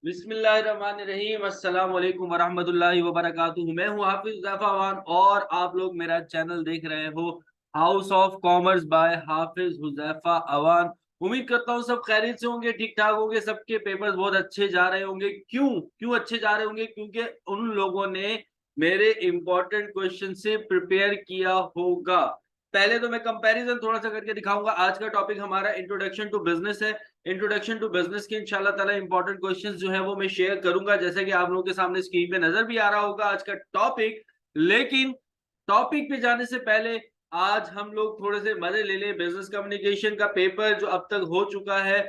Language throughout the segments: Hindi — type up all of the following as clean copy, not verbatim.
बिस्मिल्लाहिर्रहमानिर्रहीम अस्सलाम वालेकुम वरहमतुल्लाहि वबरकातुहू। मैं हूँ हाफिज हुज़ैफा अवान और आप लोग मेरा चैनल देख रहे हो हाउस ऑफ कॉमर्स बाय हाफिज हुज़ैफा अवान। उम्मीद करता हूँ सब खैरियत से होंगे, ठीक ठाक होंगे, सबके पेपर्स बहुत अच्छे जा रहे होंगे। क्यों क्यों अच्छे जा रहे होंगे? क्योंकि उन लोगों ने मेरे इंपॉर्टेंट क्वेश्चन से प्रिपेयर किया होगा। पहले तो मैं कंपैरिजन थोड़ा सा करके दिखाऊंगा। आज का टॉपिक हमारा इंट्रोडक्शन टू बिजनेस है। इंट्रोडक्शन टू बिजनेस के इंशाल्लाह ताला इंपॉर्टेंट क्वेश्चंस जो है वो मैं शेयर करूंगा, जैसे कि आप लोगों के सामने स्क्रीन पे नजर भी आ रहा होगा आज का टॉपिक। लेकिन टॉपिक पे जाने से पहले आज हम लोग थोड़े से मजे ले लें। बिजनेस कम्युनिकेशन का पेपर जो अब तक हो चुका है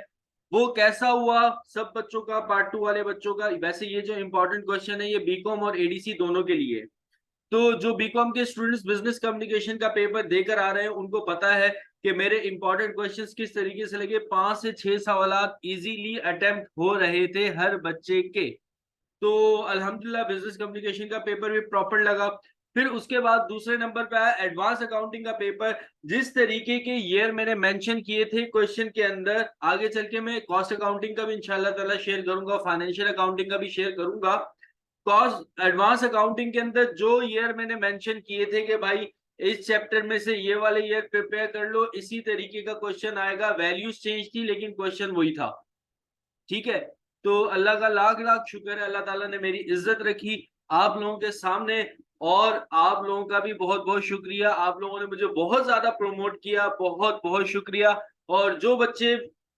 वो कैसा हुआ, सब बच्चों का, पार्ट 2 वाले बच्चों का। वैसे ये जो इंपॉर्टेंट क्वेश्चन है ये बीकॉम और एडीसी दोनों के लिए। तो जो बीकॉम के स्टूडेंट्स बिजनेस कम्युनिकेशन का पेपर देकर आ रहे हैं उनको पता है कि मेरे इंपॉर्टेंट क्वेश्चंस किस तरीके से लगे। 5 से 6 सवालात इजीली अटेम्प्ट हो रहे थे हर बच्चे के। तो अल्हम्दुलिल्लाह बिजनेस कम्युनिकेशन का पेपर भी प्रॉपर लगा। फिर उसके बाद दूसरे नंबर पे आया एडवांस अकाउंटिंग का पेपर। जिस तरीके के ईयर मैंने मेंशन किए थे क्वेश्चन के अंदर, आगे चल के मैं कॉस्ट अकाउंटिंग का भी इंशाल्लाह ताला शेयर करूंगा, फाइनेंशियल अकाउंटिंग का भी शेयर करूंगा। कॉस्ट एडवांस अकाउंटिंग के अंदर जो ईयर मैंने मेंशन किए थे कि भाई इस चैप्टर में से ये वाले ईयर प्रिपेयर कर लो, इसी तरीके का क्वेश्चन आएगा। वैल्यूज चेंज थी लेकिन क्वेश्चन वही था। ठीक है। तो अल्लाह का लाख लाख शुक्र है, अल्लाह ताला ने मेरी इज्जत रखी आप लोगों के सामने। और आप लोगों का भी बहुत बहुत शुक्रिया, आप लोगों ने मुझे बहुत ज्यादा प्रमोट किया, बहुत बहुत शुक्रिया। और जो बच्चे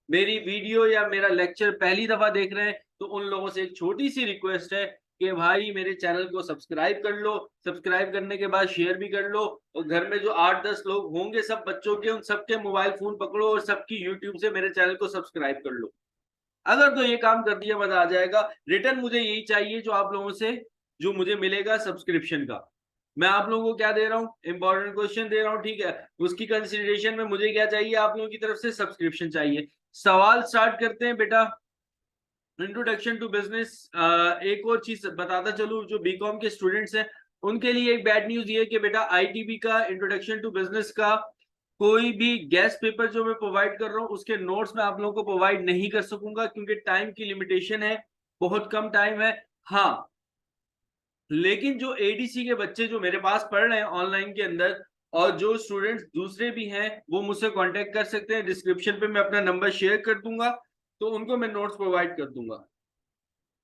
मेरी वीडियो या मेरा लेक्चर पहली दफा देख रहे हैं तो उन लोगों से एक छोटी सी रिक्वेस्ट है कि भाई मेरे चैनल को सब्सक्राइब कर लो। सब्सक्राइब करने के बाद शेयर भी कर लो। और घर में जो 8-10 लोग होंगे सब बच्चों के, उन सबके मोबाइल फोन पकड़ो और सबकी यूट्यूब से मेरे चैनल को सब्सक्राइब कर लो। अगर तो ये काम कर दिया मजा आ जाएगा। रिटर्न मुझे यही चाहिए जो आप लोगों से जो मुझे मिलेगा सब्सक्रिप्शन का। मैं आप लोगों को क्या दे रहा हूँ? इंपॉर्टेंट क्वेश्चन दे रहा हूँ, ठीक है। उसकी कंसिडरेशन में मुझे क्या चाहिए? आप लोगों की तरफ से सब्सक्रिप्शन चाहिए। सवाल स्टार्ट करते हैं बेटा। Introduction to business. एक और चीज बताता चलूं, जो बीकॉम के स्टूडेंट्स हैं उनके लिए एक बैड न्यूज ये कि बेटा आईटीबी का इंट्रोडक्शन टू बिजनेस का कोई भी गेस्ट पेपर जो मैं प्रोवाइड कर रहा हूँ उसके नोट्स मैं आप लोगों को प्रोवाइड नहीं कर सकूंगा क्योंकि टाइम की लिमिटेशन है, बहुत कम टाइम है। हाँ, लेकिन जो एडीसी के बच्चे जो मेरे पास पढ़ रहे हैं ऑनलाइन के अंदर और जो स्टूडेंट्स दूसरे भी हैं वो मुझसे कांटेक्ट कर सकते हैं। डिस्क्रिप्शन पे मैं अपना नंबर शेयर कर दूंगा तो उनको मैं नोट्स प्रोवाइड कर दूंगा।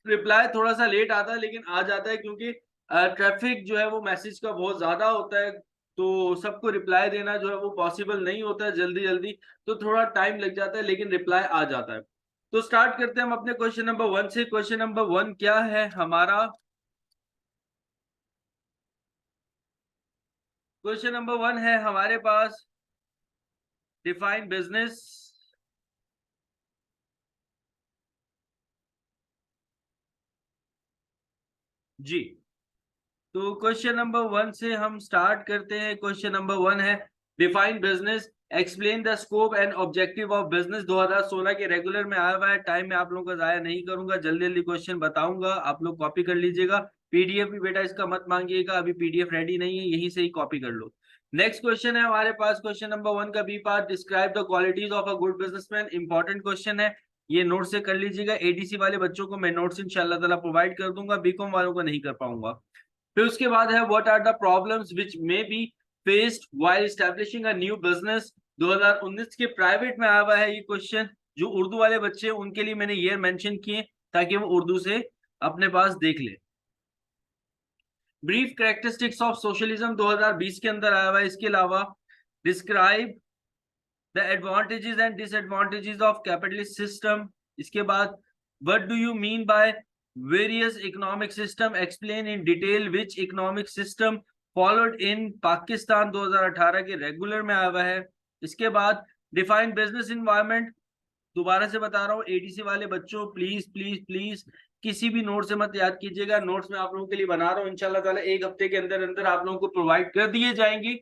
रिप्लाई थोड़ा सा लेट आता है लेकिन आ जाता है क्योंकि ट्रैफिक जो है वो मैसेज का बहुत ज्यादा होता है। तो सबको रिप्लाई देना जो है वो पॉसिबल नहीं होता है जल्दी जल्दी। तो थोड़ा टाइम लग जाता है लेकिन रिप्लाई आ जाता है। तो स्टार्ट करते हैं हम अपने क्वेश्चन नंबर 1 से। क्वेश्चन नंबर 1 क्या है हमारा? क्वेश्चन नंबर 1 है हमारे पास डिफाइन बिजनेस। जी, तो क्वेश्चन नंबर 1 से हम स्टार्ट करते हैं। क्वेश्चन नंबर 1 है define business, explain the scope and objective of business. 2016 के रेगुलर में आया हुआ है। टाइम में आप लोगों का जाया नहीं करूंगा, जल्दी जल्दी क्वेश्चन बताऊंगा, आप लोग कॉपी कर लीजिएगा। पीडीएफ भी बेटा इसका मत मांगिएगा, अभी पीडीएफ रेडी नहीं है, यहीं से ही कॉपी कर लो। नेक्स्ट क्वेश्चन है हमारे पास क्वेश्चन नंबर 1 का B part, describe the qualities of a good businessman. Important question है, ये नोट से कर लीजिएगा। एडीसी वाले बच्चों को मैं नोट्स इंशाल्लाह ताला प्रोवाइड कर दूंगा, बीकॉम वालों को नहीं कर पाऊंगा। फिर उसके बाद है what are the problems which may be faced while establishing a new business. 2019 के प्राइवेट में आया हुआ है ये क्वेश्चन। जो उर्दू वाले बच्चे हैं उनके लिए मैंने ईयर मेंशन किए ताकि वो उर्दू से अपने पास देख ले। ब्रीफ कैरेक्टरिस्टिक्स ऑफ सोशलिज्म 2020 के अंदर आया हुआ है। इसके अलावा describe the advantages and disadvantages of capitalist system. इसके बाद what do you mean by various economic system, explain in detail which economic system followed in Pakistan. 2018 के रेगुलर में आया हुआ है। इसके बाद डिफाइन बिजनेस इन्वायरमेंट। दोबारा से बता रहा हूँ एडीसी वाले बच्चों, प्लीज प्लीज प्लीज किसी भी नोट से मत याद कीजिएगा। नोट्स मैं आप लोगों के लिए बना रहा हूँ, इंशाल्लाह ताला एक हफ्ते के अंदर अंदर आप लोगों को प्रोवाइड कर दिए जाएंगे।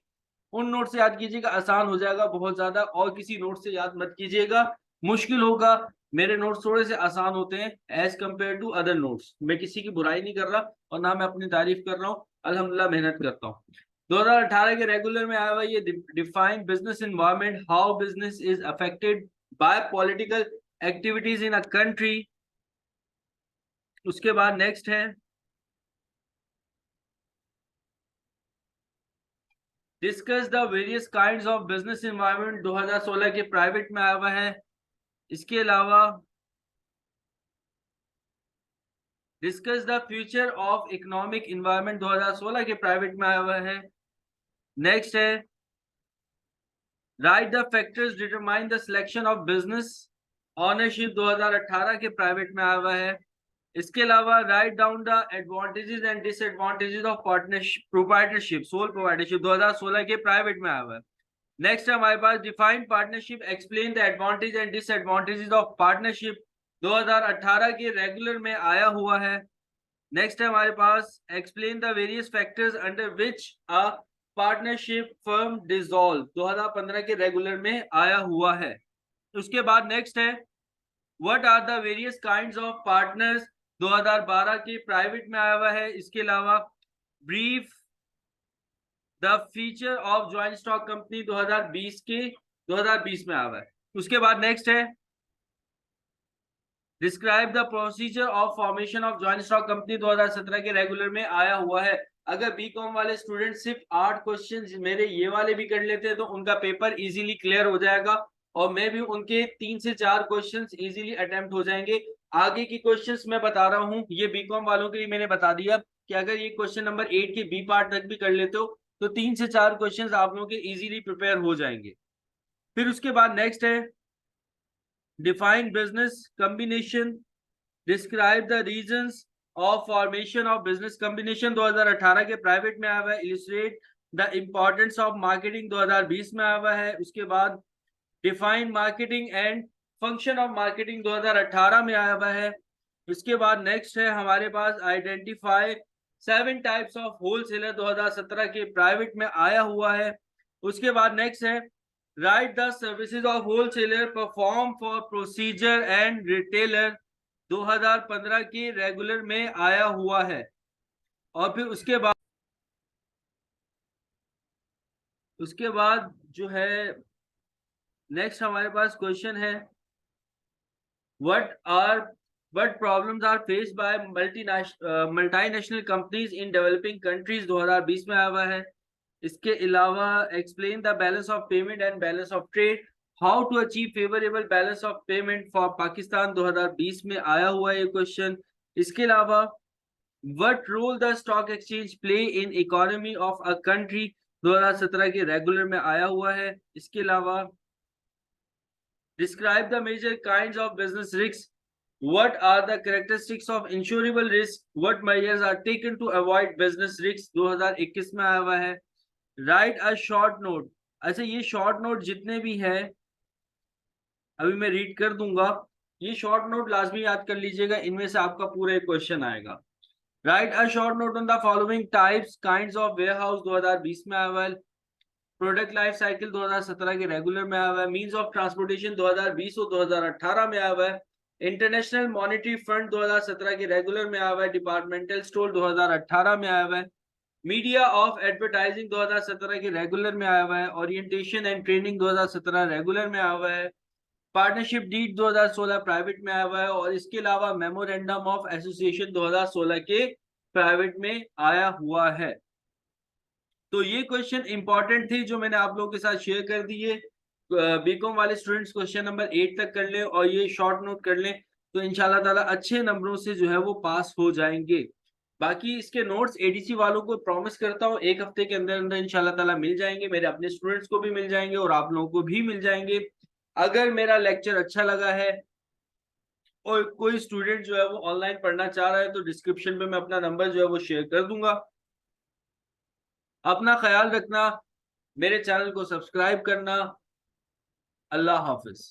उन नोट से याद कीजिएगा, आसान हो जाएगा बहुत ज्यादा। और किसी नोट से याद मत कीजिएगा, मुश्किल होगा। मेरे नोट्स थोड़े से आसान होते हैं as compare to other notes. मैं किसी की बुराई नहीं कर रहा और ना मैं अपनी तारीफ कर रहा हूँ, अल्हम्दुलिल्लाह मेहनत करता हूँ। 2018 के रेगुलर में आया हुआ ये define business environment, how business is affected by political activities in a country. उसके बाद नेक्स्ट है discuss the various kinds of business environment, 2016 के प्राइवेट में आया हुआ है। इसके अलावा discuss the future of economic environment, 2016 के प्राइवेट में आया हुआ है। नेक्स्ट है right the factors determine the selection of business ownership, 2018 के प्राइवेट में आया हुआ है। इसके अलावा write down the advantages and disadvantages of partnership proprietorship sole proprietorship, 2016 के प्राइवेट में आया हुआ है। नेक्स्ट है हमारे पास define partnership, explain the advantage and disadvantages of partnership, 2018 के रेगुलर में आया हुआ है। नेक्स्ट है हमारे पास explain the various factors under which a partnership firm dissolve, 2015 के रेगुलर में आया हुआ है। उसके बाद नेक्स्ट है what are the various kinds of partners, 2012 के प्राइवेट में आया हुआ है। इसके अलावा brief the feature of joint stock company, 2020 में आया हुआ है। उसके बाद नेक्स्ट है describe the procedure of formation of joint stock company, 2017 के रेगुलर में आया हुआ है। अगर बीकॉम वाले स्टूडेंट सिर्फ 8 क्वेश्चंस मेरे ये वाले भी कर लेते हैं तो उनका पेपर इजीली क्लियर हो जाएगा और मैं भी उनके 3 से 4 क्वेश्चंस इजीली अटेम्प्ट हो जाएंगे। आगे की क्वेश्चंस मैं बता रहा हूँ, ये बीकॉम वालों के लिए मैंने बता दिया कि अगर ये क्वेश्चन नंबर 8 के बी पार्ट तक भी कर लेते हो तो 3 से 4 क्वेश्चंस आप लोगों के इजीली प्रिपेयर हो जाएंगे। फिर उसके बाद नेक्स्ट है define business combination, describe the reasons of formation of business combination, 2018 के प्राइवेट में आया हुआ है। Illustrate the importance of marketing, 2020 में आया हुआ है। उसके बाद define marketing and function of marketing, 2018 में आया हुआ है। उसके बाद नेक्स्ट है हमारे पास आइडेंटिफाई 7 टाइप्स ऑफ होलसेलर, 2017 के प्राइवेट में आया हुआ है। उसके बाद नेक्स्ट है right the services of wholesaler perform for procedure and retailer, 2015 के रेगुलर में आया हुआ है। और फिर उसके बाद जो है नेक्स्ट हमारे पास क्वेश्चन है what problems are faced by multinational companies in developing countries, 2020 में आया हुआ है। इसके अलावा explain the balance of payment and balance of trade, how to achieve favourable balance of payment for Pakistan, 2020 में आया हुआ है ये क्वेश्चन। इसके अलावा what role the stock exchange play in economy of a country, 2017 के रेगुलर में आया हुआ है। इसके अलावा describe the major kinds of business risk, what are the characteristics of insurable risk, what measures are taken to avoid business risks, 2021 में आया हुआ है। राइट अ शॉर्ट नोट, अच्छा ये शॉर्ट नोट जितने भी है अभी मैं रीड कर दूंगा, ये शॉर्ट नोट लाजमी याद कर लीजिएगा, इनमें से आपका पूरा एक क्वेश्चन आएगा। Right a short note on the following types kinds of warehouse, 2020 में आया हुआ है। प्रोडक्ट लाइफ साइकिल, 2017 के रेगुलर में आया हुआ है। मींस ऑफ ट्रांसपोर्टेशन, 2020 और 2018 में आया हुआ है। इंटरनेशनल मॉनेटरी फंड, 2017 के रेगुलर में आया हुआ है। डिपार्टमेंटल स्टोर, 2018 में आया हुआ है। मीडिया ऑफ एडवर्टाइजिंग, 2017 के रेगुलर में आया हुआ है। ओरिएंटेशन एंड ट्रेनिंग, 2017 रेगुलर में आया हुआ है। पार्टनरशिप डीड, 2016 प्राइवेट में आया हुआ है। और इसके अलावा मेमोरेंडम ऑफ एसोसिएशन, 2016 के प्राइवेट में आया हुआ है। तो ये क्वेश्चन इंपॉर्टेंट थे जो मैंने आप लोगों के साथ शेयर कर दिए। बीकॉम वाले स्टूडेंट्स क्वेश्चन नंबर 8 तक कर लें और ये शॉर्ट नोट कर लें तो इंशाल्लाह ताला अच्छे नंबरों से जो है वो पास हो जाएंगे। बाकी इसके नोट्स एडीसी वालों को प्रॉमिस करता हूँ 1 हफ्ते के अंदर अंदर इंशाल्लाह ताला मिल जाएंगे, मेरे अपने स्टूडेंट्स को भी मिल जाएंगे और आप लोगों को भी मिल जाएंगे। अगर मेरा लेक्चर अच्छा लगा है और कोई स्टूडेंट जो है वो ऑनलाइन पढ़ना चाह रहा है तो डिस्क्रिप्शन में मैं अपना नंबर जो है वो शेयर कर दूंगा। अपना ख्याल रखना, मेरे चैनल को सब्सक्राइब करना। अल्लाह हाफिज।